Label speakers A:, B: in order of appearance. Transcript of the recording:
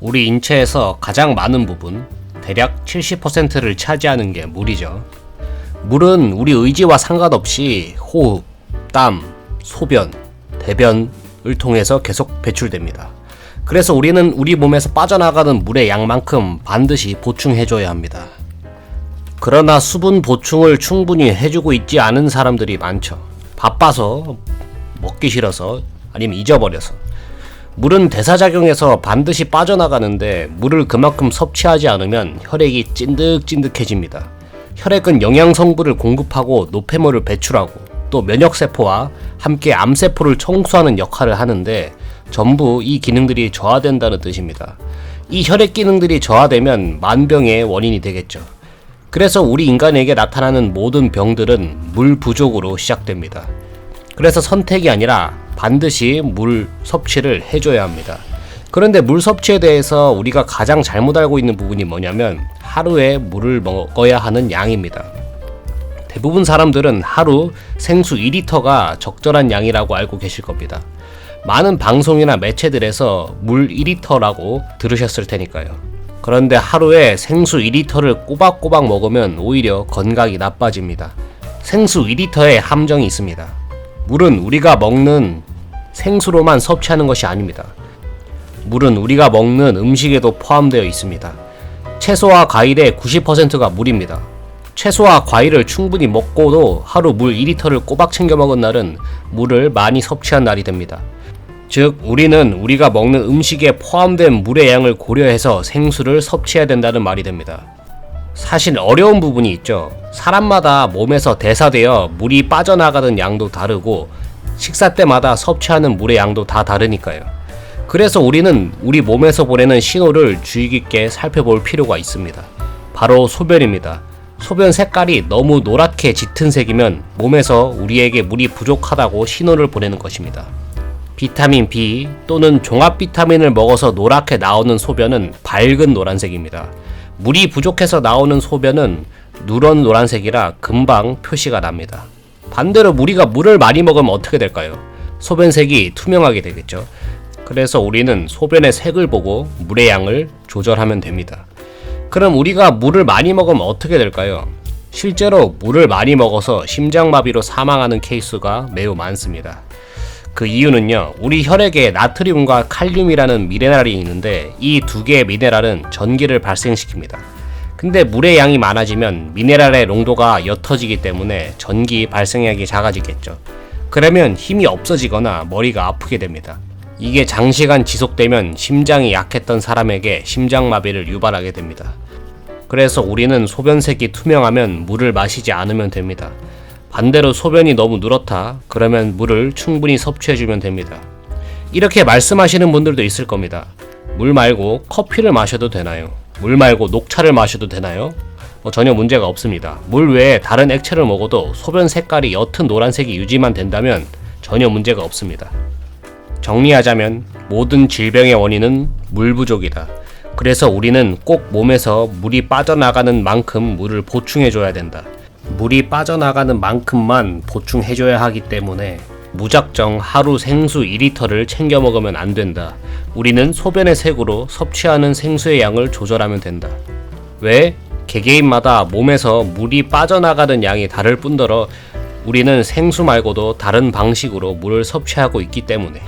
A: 우리 인체에서 가장 많은 부분, 대략 70%를 차지하는 게 물이죠. 물은 우리 의지와 상관없이 호흡, 땀, 소변, 대변을 통해서 계속 배출됩니다. 그래서 우리는 우리 몸에서 빠져나가는 물의 양만큼 반드시 보충해줘야 합니다. 그러나 수분 보충을 충분히 해주고 있지 않은 사람들이 많죠. 바빠서, 먹기 싫어서, 아니면 잊어버려서. 물은 대사작용에서 반드시 빠져나가는데 물을 그만큼 섭취하지 않으면 혈액이 찐득찐득해집니다. 혈액은 영양성분을 공급하고 노폐물을 배출하고 또 면역세포와 함께 암세포를 청소하는 역할을 하는데 전부 이 기능들이 저하된다는 뜻입니다. 이 혈액 기능들이 저하되면 만병의 원인이 되겠죠. 그래서 우리 인간에게 나타나는 모든 병들은 물 부족으로 시작됩니다. 그래서 선택이 아니라 반드시 물 섭취를 해줘야 합니다. 그런데 물 섭취에 대해서 우리가 가장 잘못 알고 있는 부분이 뭐냐면 하루에 물을 먹어야 하는 양입니다. 대부분 사람들은 하루 생수 2리터가 적절한 양이라고 알고 계실 겁니다. 많은 방송이나 매체들에서 물 2리터라고 들으셨을 테니까요. 그런데 하루에 생수 2리터를 꼬박꼬박 먹으면 오히려 건강이 나빠집니다. 생수 2리터에 함정이 있습니다. 물은 우리가 먹는 생수로만 섭취하는 것이 아닙니다. 물은 우리가 먹는 음식에도 포함되어 있습니다. 채소와 과일의 90%가 물입니다. 채소와 과일을 충분히 먹고도 하루 물 2리터를 꼬박 챙겨 먹은 날은 물을 많이 섭취한 날이 됩니다. 즉, 우리는 우리가 먹는 음식에 포함된 물의 양을 고려해서 생수를 섭취해야 된다는 말이 됩니다. 사실 어려운 부분이 있죠. 사람마다 몸에서 대사되어 물이 빠져나가는 양도 다르고 식사 때마다 섭취하는 물의 양도 다 다르니까요. 그래서 우리는 우리 몸에서 보내는 신호를 주의 깊게 살펴볼 필요가 있습니다. 바로 소변입니다. 소변 색깔이 너무 노랗게 짙은 색이면 몸에서 우리에게 물이 부족하다고 신호를 보내는 것입니다. 비타민 B 또는 종합 비타민을 먹어서 노랗게 나오는 소변은 밝은 노란색입니다. 물이 부족해서 나오는 소변은 누런 노란색이라 금방 표시가 납니다. 반대로 우리가 물을 많이 먹으면 어떻게 될까요? 소변색이 투명하게 되겠죠. 그래서 우리는 소변의 색을 보고 물의 양을 조절하면 됩니다. 그럼 우리가 물을 많이 먹으면 어떻게 될까요? 실제로 물을 많이 먹어서 심장마비로 사망하는 케이스가 매우 많습니다. 그 이유는요, 우리 혈액에 나트륨과 칼륨이라는 미네랄이 있는데 이 두 개의 미네랄은 전기를 발생시킵니다. 근데 물의 양이 많아지면 미네랄의 농도가 옅어지기 때문에 전기 발생량이 작아지겠죠. 그러면 힘이 없어지거나 머리가 아프게 됩니다. 이게 장시간 지속되면 심장이 약했던 사람에게 심장마비를 유발하게 됩니다. 그래서 우리는 소변색이 투명하면 물을 마시지 않으면 됩니다. 반대로 소변이 너무 누렇다, 그러면 물을 충분히 섭취해주면 됩니다. 이렇게 말씀하시는 분들도 있을 겁니다. 물 말고 커피를 마셔도 되나요? 물 말고 녹차를 마셔도 되나요? 전혀 문제가 없습니다. 물 외에 다른 액체를 먹어도 소변 색깔이 옅은 노란색이 유지만 된다면 전혀 문제가 없습니다. 정리하자면 모든 질병의 원인은 물 부족이다. 그래서 우리는 꼭 몸에서 물이 빠져나가는 만큼 물을 보충해줘야 된다. 물이 빠져나가는 만큼만 보충해줘야 하기 때문에 무작정 하루 생수 2리터를 챙겨 먹으면 안 된다. 우리는 소변의 색으로 섭취하는 생수의 양을 조절하면 된다. 왜? 개개인마다 몸에서 물이 빠져나가는 양이 다를 뿐더러 우리는 생수 말고도 다른 방식으로 물을 섭취하고 있기 때문에